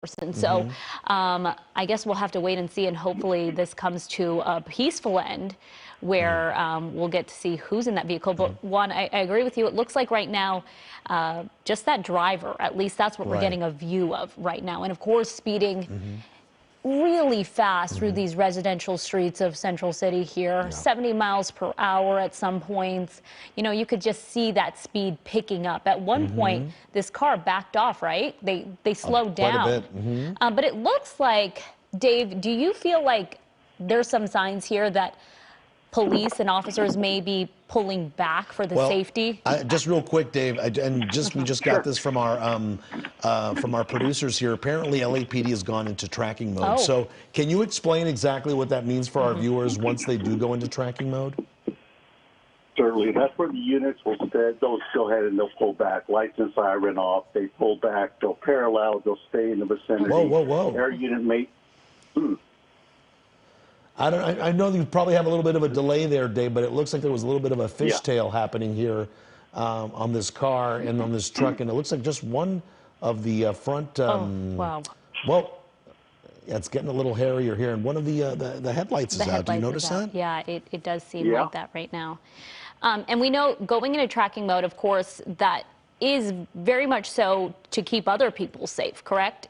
person. So I guess we'll have to wait and see, and hopefully this comes to a peaceful end where we'll get to see who's in that vehicle. But Juan, I agree with you. It looks like right now, just that driver, at least that's what we're getting a view of right now. And of course, speeding really fast through these residential streets of Central City here, 70 miles per hour at some points. You know, you could just see that speed picking up. At one point, this car backed off, right? They slowed down. Quite a bit. But it looks like, Dave, do you feel like there's some signs here that police and officers may be pulling back for the safety? Just real quick, Dave, we just got this from our producers here. Apparently, LAPD has gone into tracking mode. So, can you explain exactly what that means for our viewers once they do go into tracking mode? Certainly, that's where the units will stay. They'll go ahead and they'll pull back. Lights and siren off. They pull back. They'll parallel. They'll stay in the vicinity. Whoa! Air unit mate. I know you probably have a little bit of a delay there, Dave, but it looks like there was a little bit of a fishtail happening here on this car and on this truck, and it looks like just one of the front. Wow. Well, it's getting a little hairier here, and one of the headlights is out. Do you notice that? Yeah, it does seem like that right now. And we know going into tracking mode, of course, that is very much so to keep other people safe, correct?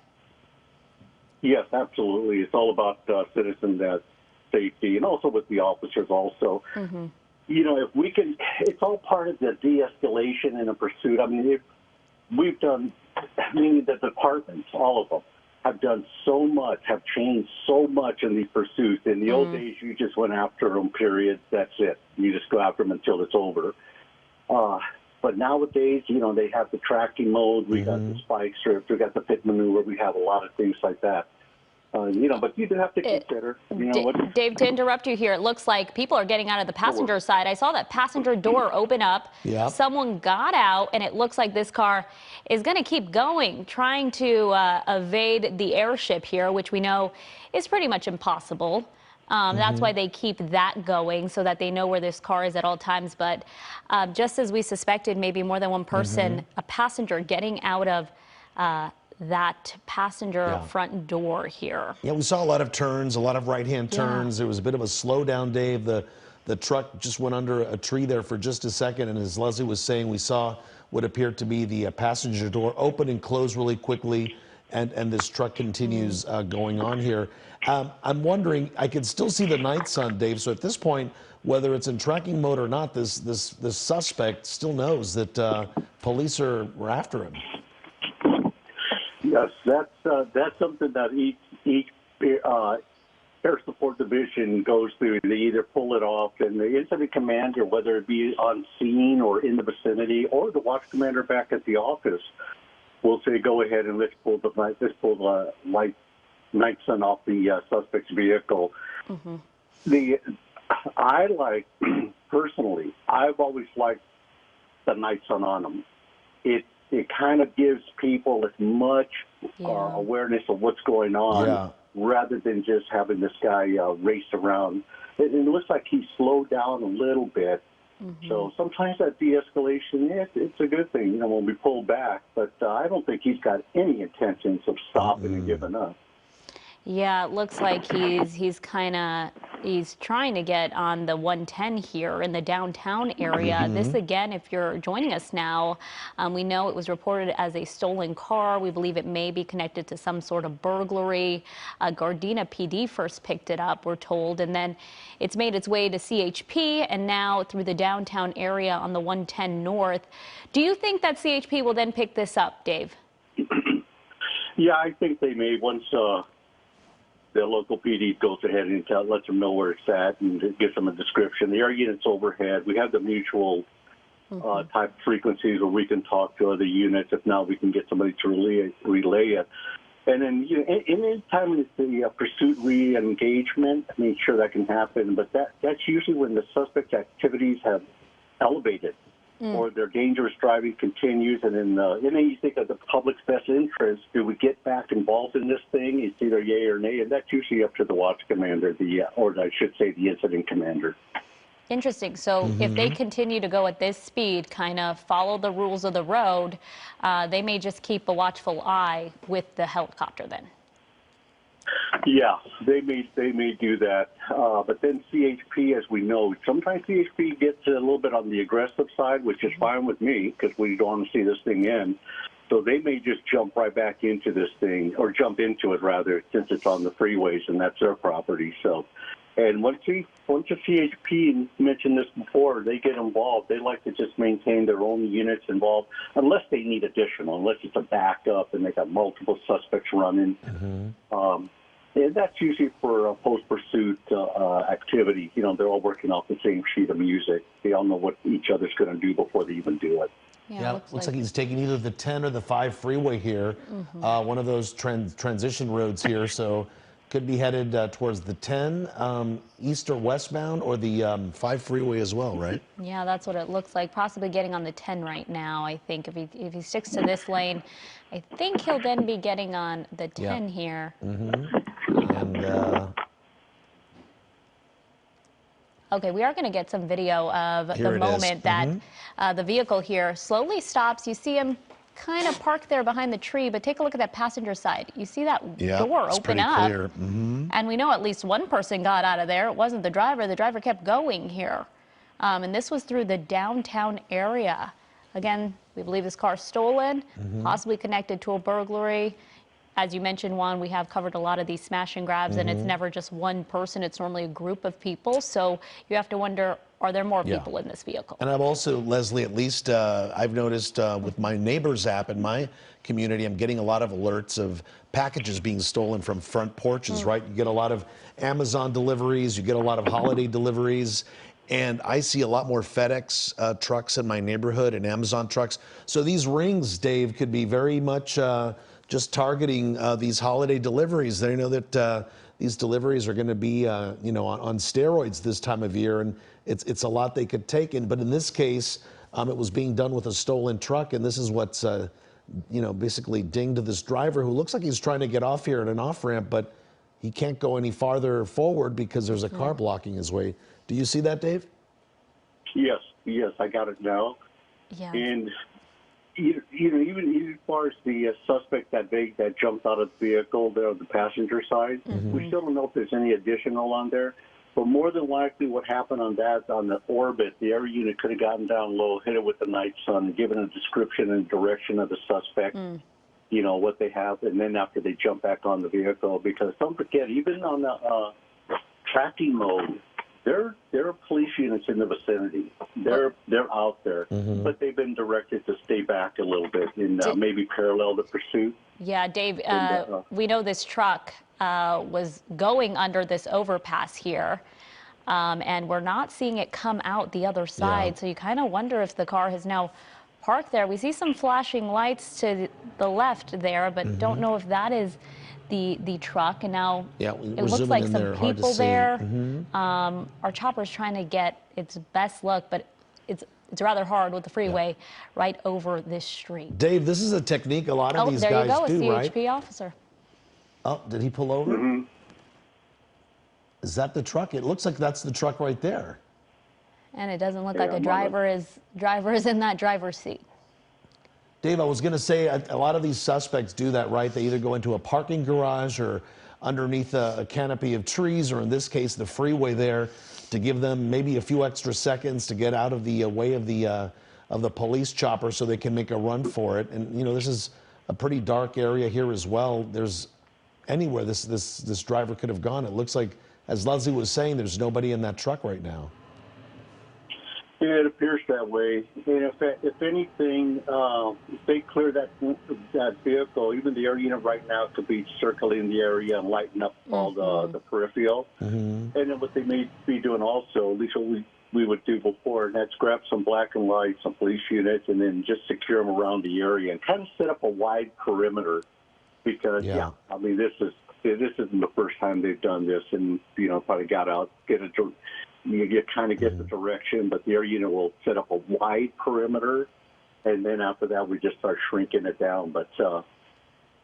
Yes, absolutely. It's all about citizen safety, and also with the officers also. You know, if we can, it's all part of the de-escalation in a pursuit. I mean, we've done, meaning the departments, all of them, have done so much, have changed so much in these pursuits. In the old days, you just went after them, period. That's it. You just go after them until it's over. But nowadays, you know, they have the tracking mode. We got the spike strips. We got the pit maneuver. We have a lot of things like that. You know, but you do have to consider, you know, Dave, to interrupt you here, it looks like people are getting out of the passenger side. I saw that passenger door open up. Someone got out, and it looks like this car is going to keep going, trying to evade the airship here, which we know is pretty much impossible. That's why they keep that going, so that they know where this car is at all times. But just as we suspected, maybe more than one person, a passenger getting out of that passenger front door here. Yeah, we saw a lot of turns, a lot of right-hand turns. There was a bit of a slowdown, Dave. The truck just went under a tree there for just a second, and as Leslie was saying, we saw what appeared to be the passenger door open and close really quickly, and this truck continues going on here. I'm wondering, I can still see the night sun, Dave, so at this point, whether it's in tracking mode or not, this suspect still knows that police are after him. Yes, that's something that each air support division goes through. They either pull it off, and the incident commander, whether it be on scene or in the vicinity, or the watch commander back at the office, will say, "Go ahead and let's pull the night sun off the suspect's vehicle." I like personally, I've always liked the night sun on them. It kind of gives people as much awareness of what's going on rather than just having this guy race around. It looks like he slowed down a little bit. So sometimes that de-escalation, it's a good thing, you know, when we pull back. But I don't think he's got any intentions of stopping and giving up. Yeah, it looks like he's trying to get on the 110 here in the downtown area. This again, if you're joining us now, we know it was reported as a stolen car. We believe it may be connected to some sort of burglary. Gardena PD first picked it up, we're told, and then it's made its way to CHP and now through the downtown area on the 110 North. Do you think that CHP will then pick this up, Dave? Yeah, I think they may once the local PD goes ahead and lets them know where it's at and gives them a description. The air unit's overhead. We have the mutual type frequencies where we can talk to other units. If not, we can get somebody to relay it. And then, you know, any time it's the pursuit re-engagement, I mean, sure, that can happen, but that's usually when the suspect's activities have elevated or their dangerous driving continues. And then you think of the public's best interest. Do we get back involved in this thing? It's either yay or nay, and that's usually up to the watch commander, or I should say the incident commander. Interesting. So if they continue to go at this speed, kind of follow the rules of the road, they may just keep a watchful eye with the helicopter then. Yeah, they may do that, but then CHP, as we know, sometimes CHP gets a little bit on the aggressive side, which is fine with me because we don't want to see this thing end. So they may just jump right back into this thing, or jump into it rather, since it's on the freeways and that's their property. So, and once the CHP mentioned this before, they get involved. They like to just maintain their own units involved, unless they need additional, unless it's a backup and they got multiple suspects running. And that's usually for post-pursuit activity. You know, they're all working off the same sheet of music. They all know what each other's going to do before they even do it. Yeah, looks like he's taking either the 10 or the 5 freeway here, one of those transition roads here. So could be headed towards the 10 east or westbound, or the 5 freeway as well, right? Yeah, that's what it looks like. Possibly getting on the 10 right now, I think. If he sticks to this lane, I think he'll then be getting on the 10 here. And okay, we are going to get some video of the moment that the vehicle here slowly stops. You see him kind of parked there behind the tree, but take a look at that passenger side. You see that door open up, and we know at least one person got out of there. It wasn't the driver. The driver kept going here, and this was through the downtown area. Again, we believe this car is stolen, possibly connected to a burglary. As you mentioned, Juan, we have covered a lot of these smash and grabs, and it's never just one person. It's normally a group of people. So you have to wonder, are there more people in this vehicle? And I've also, Leslie, at least I've noticed with my neighbors app in my community, I'm getting a lot of alerts of packages being stolen from front porches, right? You get a lot of Amazon deliveries, you get a lot of holiday deliveries. And I see a lot more FedEx trucks in my neighborhood and Amazon trucks. So these rings, Dave, could be very much just targeting these holiday deliveries. They know that these deliveries are going to be, you know, on steroids this time of year, and it's a lot they could take in. But in this case, it was being done with a stolen truck, and this is what's, you know, basically dinged this driver who looks like he's trying to get off here at an off ramp, but he can't go any farther forward because there's a car blocking his way. Do you see that, Dave? Yes, I got it now. Yeah. And you know, even as far as the suspect that jumped out of the vehicle there on the passenger side, we still don't know if there's any additional on there. But more than likely, what happened on the orbit, the air unit could have gotten down low, hit it with the night sun, given a description and direction of the suspect. You know what they have, and then after they jump back on the vehicle, because don't forget, even on the tracking mode, there are police units in the vicinity. They're out there, but they've been directed to stay back a little bit and maybe parallel the pursuit. Yeah, Dave, we know this truck was going under this overpass here, and we're not seeing it come out the other side. So you kind of wonder if the car has now parked there. We see some flashing lights to the left there, but don't know if that is the truck. And now it looks like some people there. Our chopper's trying to get its best look, but it's rather hard with the freeway right over this street. Dave, this is a technique a lot of these guys do, right? There you go, a CHP officer. Oh, did he pull over? Is that the truck? It looks like that's the truck right there. And it doesn't look like a driver is in that driver's seat. Dave, I was going to say a lot of these suspects do that, right? They either go into a parking garage or underneath a canopy of trees, or in this case, the freeway there, to give them maybe a few extra seconds to get out of the way of the police chopper so they can make a run for it. And you know, this is a pretty dark area here as well. There's anywhere this driver could have gone. It looks like, as Leslie was saying, there's nobody in that truck right now. Yeah, it appears that way. And if anything, if they clear that vehicle, even the air unit right now could be circling the area and lighting up all the peripheral. And then what they may be doing also, at least what we would do before, and that's grab some black and white, some police units, and then just secure them around the area and kind of set up a wide perimeter. Because I mean, this isn't the first time they've done this, and you know, probably got out, you kind of get the direction, but the air unit will set up a wide perimeter, and then after that, we just start shrinking it down. But I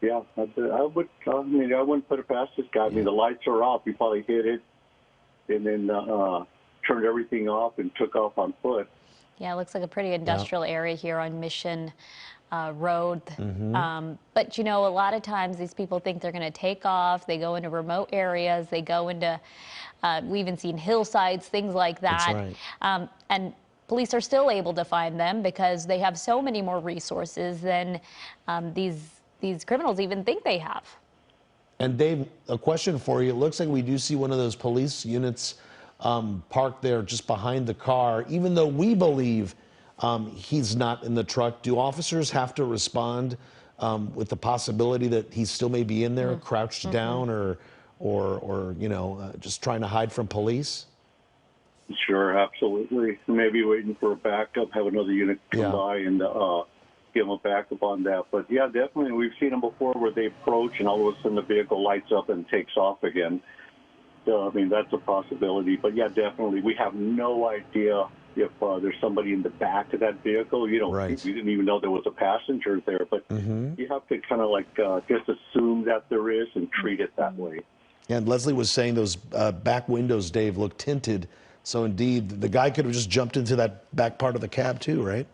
wouldn't put it past this guy. I mean, the lights are off. He probably hit it, and then turned everything off and took off on foot. Yeah, it looks like a pretty industrial area here on Mission Road. But, you know, a lot of times these people think they're going to take off. They go into remote areas. They go into, we've even seen hillsides, things like that. That's right. And police are still able to find them because they have so many more resources than these criminals even think they have. And Dave, a question for you. It looks like we do see one of those police units parked there just behind the car. Even though we believe he's not in the truck, do officers have to respond with the possibility that he still may be in there, crouched down, or you know, just trying to hide from police? Sure, absolutely. Maybe waiting for a backup, have another unit come by and give them a backup on that. But yeah, definitely, we've seen them before where they approach and all of a sudden the vehicle lights up and takes off again. So, I mean, that's a possibility. But yeah, definitely, we have no idea if there's somebody in the back of that vehicle. You know, we didn't even know there was a passenger there. But you have to kind of like just assume that there is and treat it that way. And Leslie was saying those back windows, Dave, look tinted. So indeed, the guy could have just jumped into that back part of the cab too, right?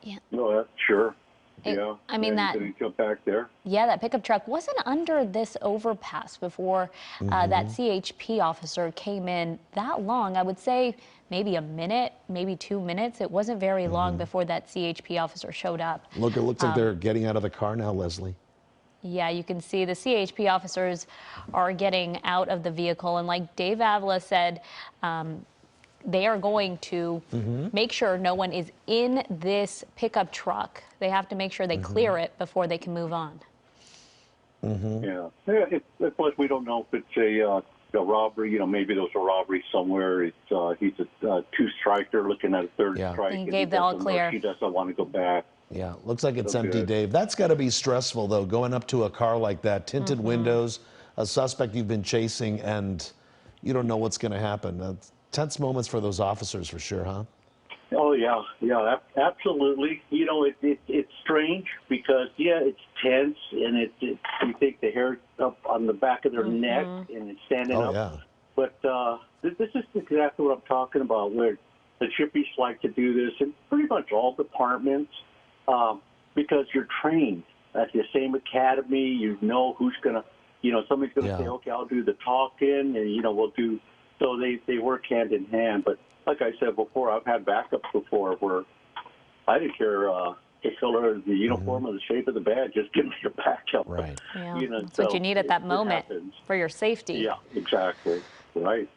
Yeah. No, sure. Yeah. I mean, Did he jump back there? Yeah, that pickup truck wasn't under this overpass before that CHP officer came in that long. I would say maybe a minute, maybe 2 minutes. It wasn't very long before that CHP officer showed up. Look, it looks like they're getting out of the car now, Leslie. Yeah, you can see the CHP officers are getting out of the vehicle. And like Dave Avila said, they are going to make sure no one is in this pickup truck. They have to make sure they clear it before they can move on. Yeah. Plus, we don't know if it's a robbery. You know, maybe there was a robbery somewhere. He's a two-striker looking at a third strike. He gave the all clear. He doesn't want to go back. Yeah, looks like it's empty, Dave. That's got to be stressful, though, going up to a car like that, tinted windows, a suspect you've been chasing, and you don't know what's going to happen. Tense moments for those officers, for sure, huh? Oh, yeah, absolutely. You know, it's strange because, yeah, it's tense, and you think the hair up on the back of their neck, and it's standing up. Yeah. But this is exactly what I'm talking about, where the chippies like to do this in pretty much all departments. Because you're trained at the same academy, you know who's going to, you know, somebody's going to say, okay, I'll do the talking, and, you know, we'll do, so they work hand in hand. But like I said before, I've had backups before where I didn't care the color of the uniform or the shape of the badge, just give me a backup. Right. Yeah. You know, That's what you need at that moment for your safety. Yeah, exactly. Right.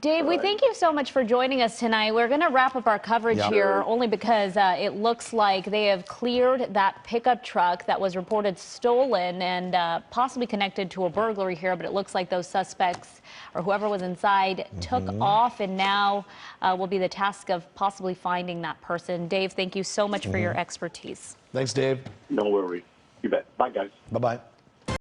Dave, we thank you so much for joining us tonight. We're going to wrap up our coverage here only because it looks like they have cleared that pickup truck that was reported stolen and possibly connected to a burglary here. But it looks like those suspects or whoever was inside took off, and now will be the task of possibly finding that person. Dave, thank you so much for your expertise. Thanks, Dave. No worries. You bet. Bye, guys. Bye-bye.